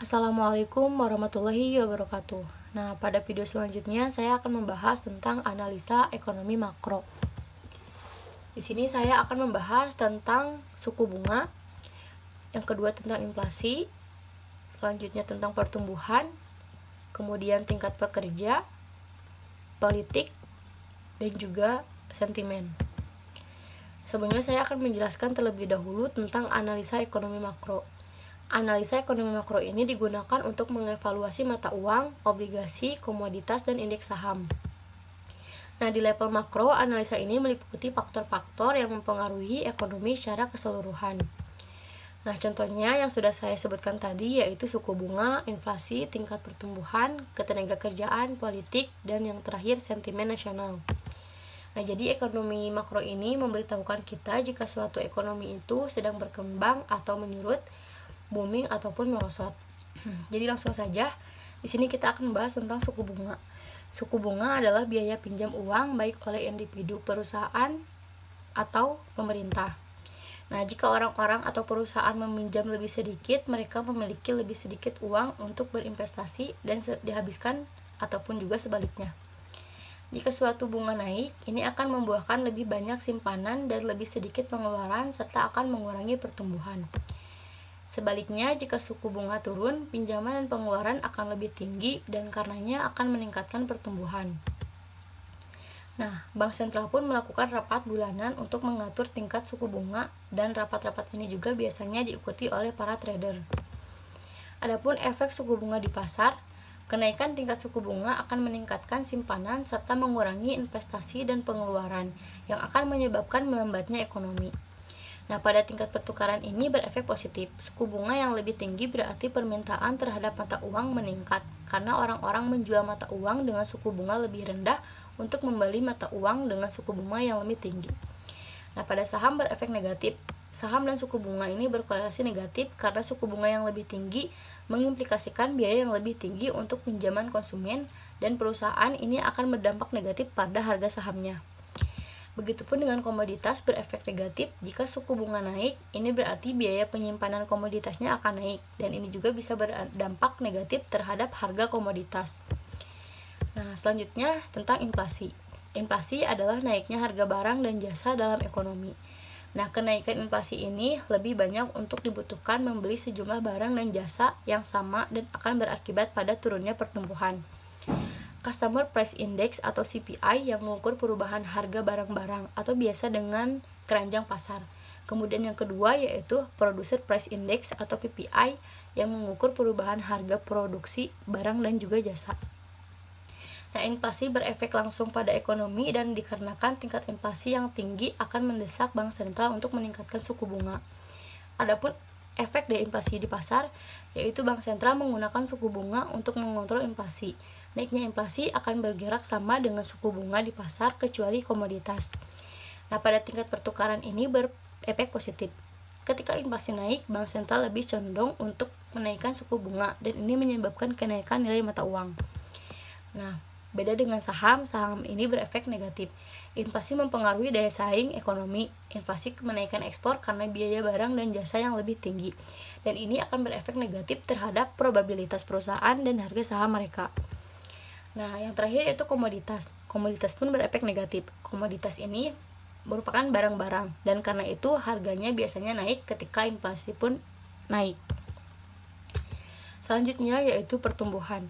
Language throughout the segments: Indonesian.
Assalamualaikum warahmatullahi wabarakatuh. Nah, pada video selanjutnya saya akan membahas tentang analisa ekonomi makro. Di sini saya akan membahas tentang suku bunga, yang kedua tentang inflasi, selanjutnya tentang pertumbuhan, kemudian tingkat pekerja, politik, dan juga sentimen. Sebelumnya saya akan menjelaskan terlebih dahulu tentang analisa ekonomi makro. Analisa ekonomi makro ini digunakan untuk mengevaluasi mata uang, obligasi, komoditas, dan indeks saham. Nah, di level makro, analisa ini meliputi faktor-faktor yang mempengaruhi ekonomi secara keseluruhan. Nah, contohnya yang sudah saya sebutkan tadi yaitu suku bunga, inflasi, tingkat pertumbuhan, ketenagakerjaan, politik, dan yang terakhir sentimen nasional. Nah, jadi ekonomi makro ini memberitahukan kita jika suatu ekonomi itu sedang berkembang atau menyurut, booming ataupun merosot. Jadi langsung saja, di sini kita akan membahas tentang suku bunga. Suku bunga adalah biaya pinjam uang baik oleh individu, perusahaan, atau pemerintah. Nah, jika orang-orang atau perusahaan meminjam lebih sedikit, mereka memiliki lebih sedikit uang untuk berinvestasi dan dihabiskan ataupun juga sebaliknya. Jika suatu bunga naik, ini akan membuahkan lebih banyak simpanan dan lebih sedikit pengeluaran serta akan mengurangi pertumbuhan. Sebaliknya, jika suku bunga turun, pinjaman dan pengeluaran akan lebih tinggi dan karenanya akan meningkatkan pertumbuhan. Nah, Bank Sentral pun melakukan rapat bulanan untuk mengatur tingkat suku bunga dan rapat-rapat ini juga biasanya diikuti oleh para trader. Adapun efek suku bunga di pasar, kenaikan tingkat suku bunga akan meningkatkan simpanan serta mengurangi investasi dan pengeluaran yang akan menyebabkan melambatnya ekonomi. Nah, pada tingkat pertukaran ini berefek positif. Suku bunga yang lebih tinggi berarti permintaan terhadap mata uang meningkat, karena orang-orang menjual mata uang dengan suku bunga lebih rendah untuk membeli mata uang dengan suku bunga yang lebih tinggi. Nah, pada saham berefek negatif. Saham dan suku bunga ini berkorelasi negatif karena suku bunga yang lebih tinggi mengimplikasikan biaya yang lebih tinggi untuk pinjaman konsumen dan perusahaan ini akan berdampak negatif pada harga sahamnya. Begitupun dengan komoditas berefek negatif, jika suku bunga naik, ini berarti biaya penyimpanan komoditasnya akan naik, dan ini juga bisa berdampak negatif terhadap harga komoditas. Nah, selanjutnya tentang inflasi. Inflasi adalah naiknya harga barang dan jasa dalam ekonomi. Nah, kenaikan inflasi ini lebih banyak untuk dibutuhkan membeli sejumlah barang dan jasa yang sama dan akan berakibat pada turunnya pertumbuhan. Customer Price Index atau CPI yang mengukur perubahan harga barang-barang atau biasa dengan keranjang pasar. Kemudian yang kedua yaitu Producer Price Index atau PPI yang mengukur perubahan harga produksi barang dan juga jasa. Nah, inflasi berefek langsung pada ekonomi dan dikarenakan tingkat inflasi yang tinggi akan mendesak Bank Sentral untuk meningkatkan suku bunga. Adapun efek dari inflasi di pasar yaitu Bank Sentral menggunakan suku bunga untuk mengontrol inflasi. Naiknya inflasi akan bergerak sama dengan suku bunga di pasar kecuali komoditas. Nah, pada tingkat pertukaran ini berefek positif. Ketika inflasi naik, Bank Sentral lebih condong untuk menaikkan suku bunga dan ini menyebabkan kenaikan nilai mata uang. Nah, beda dengan saham ini berefek negatif. Inflasi mempengaruhi daya saing ekonomi. Inflasi menaikkan ekspor karena biaya barang dan jasa yang lebih tinggi. Dan ini akan berefek negatif terhadap probabilitas perusahaan dan harga saham mereka. Nah, yang terakhir yaitu komoditas. Komoditas pun berefek negatif. Komoditas ini merupakan barang-barang dan karena itu harganya biasanya naik ketika inflasi pun naik. Selanjutnya yaitu pertumbuhan.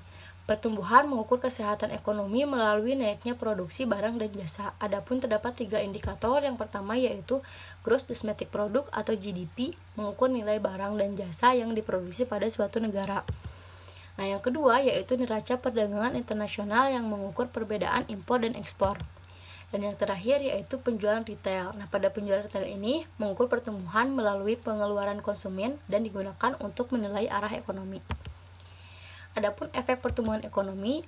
Pertumbuhan mengukur kesehatan ekonomi melalui naiknya produksi barang dan jasa. Adapun terdapat 3 indikator. Yang pertama yaitu Gross Domestic Product atau GDP, mengukur nilai barang dan jasa yang diproduksi pada suatu negara. Nah, yang kedua yaitu neraca perdagangan internasional yang mengukur perbedaan impor dan ekspor. Dan yang terakhir yaitu penjualan retail. Nah, pada penjualan retail ini mengukur pertumbuhan melalui pengeluaran konsumen dan digunakan untuk menilai arah ekonomi. Adapun efek pertumbuhan ekonomi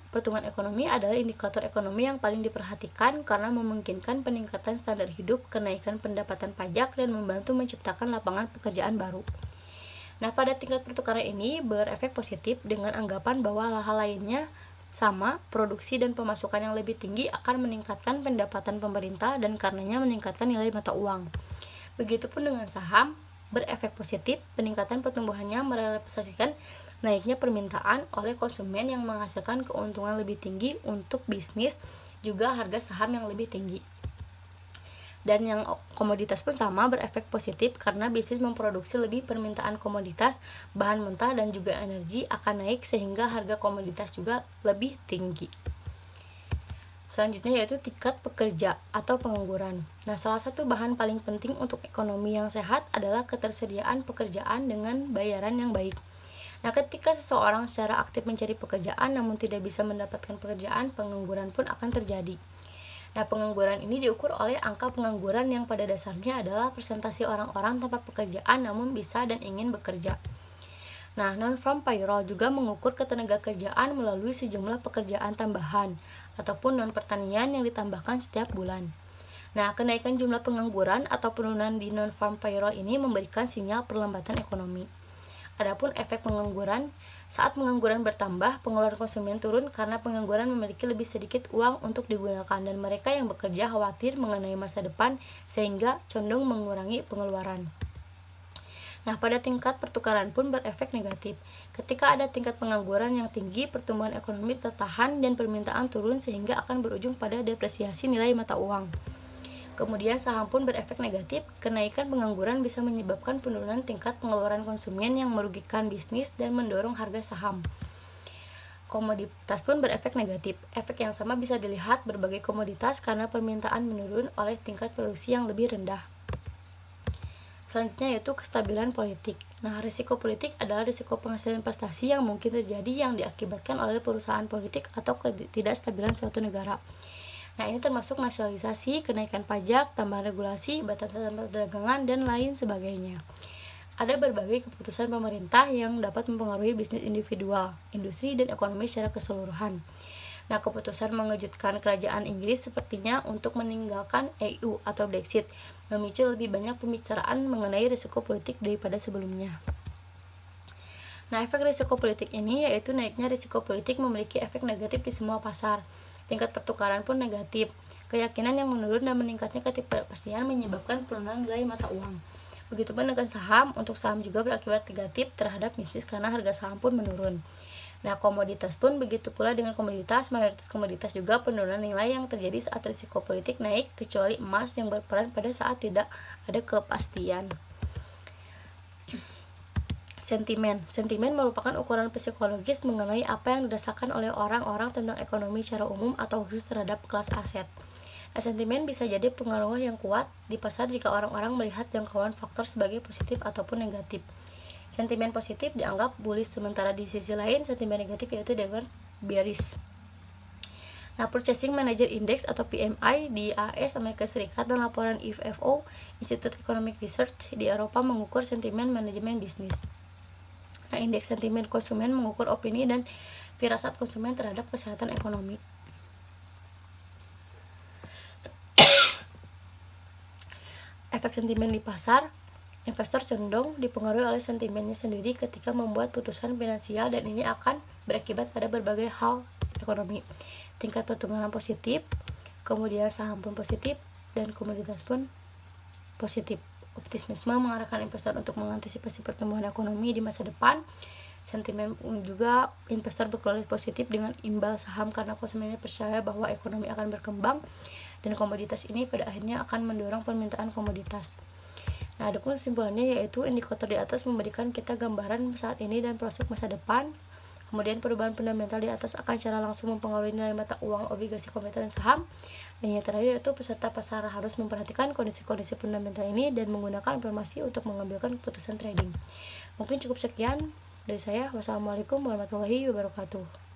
adalah indikator ekonomi yang paling diperhatikan karena memungkinkan peningkatan standar hidup, kenaikan pendapatan pajak, dan membantu menciptakan lapangan pekerjaan baru. Nah, pada tingkat pertukaran ini berefek positif dengan anggapan bahwa hal-hal lainnya sama, produksi dan pemasukan yang lebih tinggi akan meningkatkan pendapatan pemerintah dan karenanya meningkatkan nilai mata uang. Begitupun dengan saham, berefek positif, peningkatan pertumbuhannya merealisasikan naiknya permintaan oleh konsumen yang menghasilkan keuntungan lebih tinggi untuk bisnis, juga harga saham yang lebih tinggi. Dan yang komoditas pun sama berefek positif karena bisnis memproduksi lebih permintaan komoditas, bahan mentah dan juga energi akan naik sehingga harga komoditas juga lebih tinggi. Selanjutnya yaitu tingkat pekerja atau pengangguran. Nah, salah satu bahan paling penting untuk ekonomi yang sehat adalah ketersediaan pekerjaan dengan bayaran yang baik. Nah, ketika seseorang secara aktif mencari pekerjaan namun tidak bisa mendapatkan pekerjaan, pengangguran pun akan terjadi. Nah, pengangguran ini diukur oleh angka pengangguran yang pada dasarnya adalah persentase orang-orang tanpa pekerjaan namun bisa dan ingin bekerja. Nah, non-farm payroll juga mengukur ketenagakerjaan melalui sejumlah pekerjaan tambahan ataupun non-pertanian yang ditambahkan setiap bulan. Nah, kenaikan jumlah pengangguran atau penurunan di non-farm payroll ini memberikan sinyal perlambatan ekonomi. Adapun efek pengangguran, saat pengangguran bertambah, pengeluaran konsumen turun karena pengangguran memiliki lebih sedikit uang untuk digunakan dan mereka yang bekerja khawatir mengenai masa depan sehingga condong mengurangi pengeluaran. Nah, pada tingkat pertukaran pun berefek negatif. Ketika ada tingkat pengangguran yang tinggi, pertumbuhan ekonomi tertahan dan permintaan turun sehingga akan berujung pada depresiasi nilai mata uang. Kemudian saham pun berefek negatif, kenaikan pengangguran bisa menyebabkan penurunan tingkat pengeluaran konsumen yang merugikan bisnis dan mendorong harga saham. Komoditas pun berefek negatif. Efek yang sama bisa dilihat berbagai komoditas karena permintaan menurun oleh tingkat produksi yang lebih rendah. Selanjutnya yaitu kestabilan politik. Nah, risiko politik adalah risiko penghasilan investasi yang mungkin terjadi yang diakibatkan oleh perusahaan politik atau ketidakstabilan suatu negara. Nah, ini termasuk nasionalisasi, kenaikan pajak, tambahan regulasi, batasan perdagangan, dan lain sebagainya. Ada berbagai keputusan pemerintah yang dapat mempengaruhi bisnis individual, industri, dan ekonomi secara keseluruhan. Nah, keputusan mengejutkan kerajaan Inggris sepertinya untuk meninggalkan EU atau Brexit, memicu lebih banyak pembicaraan mengenai risiko politik daripada sebelumnya. Nah, efek risiko politik ini yaitu naiknya risiko politik memiliki efek negatif di semua pasar. Tingkat pertukaran pun negatif. Keyakinan yang menurun dan meningkatnya ketidakpastian menyebabkan penurunan nilai mata uang. Begitupun dengan saham, untuk saham juga berakibat negatif terhadap bisnis karena harga saham pun menurun. Nah, komoditas pun begitu pula dengan komoditas, mayoritas komoditas juga penurunan nilai yang terjadi saat risiko politik naik, kecuali emas yang berperan pada saat tidak ada kepastian. Sentimen merupakan ukuran psikologis mengenai apa yang dirasakan oleh orang-orang tentang ekonomi secara umum atau khusus terhadap kelas aset. Nah, sentimen bisa jadi pengaruh yang kuat di pasar jika orang-orang melihat jangkauan faktor sebagai positif ataupun negatif. Sentimen positif dianggap bullish, sementara di sisi lain sentimen negatif yaitu dianggap bearish. Nah, Purchasing Manager Index atau PMI di AS Amerika Serikat dan laporan IFO Institute Economic Research di Eropa mengukur sentimen manajemen bisnis. Nah, indeks sentimen konsumen mengukur opini dan firasat konsumen terhadap kesehatan ekonomi. Efek sentimen di pasar, investor cenderung dipengaruhi oleh sentimennya sendiri ketika membuat putusan finansial dan ini akan berakibat pada berbagai hal ekonomi. Tingkat pertumbuhan positif, kemudian saham pun positif, dan komoditas pun positif. Optimisme mengarahkan investor untuk mengantisipasi pertumbuhan ekonomi di masa depan. Sentimen juga investor berkelola positif dengan imbal saham karena konsumennya percaya bahwa ekonomi akan berkembang dan komoditas ini pada akhirnya akan mendorong permintaan komoditas. Nah, adapun kesimpulannya yaitu indikator di atas memberikan kita gambaran saat ini dan prospek masa depan. Kemudian perubahan fundamental di atas akan secara langsung mempengaruhi nilai mata uang, obligasi, komoditas, dan saham. Dan yang terakhir itu peserta pasar harus memperhatikan kondisi-kondisi fundamental ini dan menggunakan informasi untuk mengambilkan keputusan trading. Mungkin cukup sekian dari saya. Wassalamualaikum warahmatullahi wabarakatuh.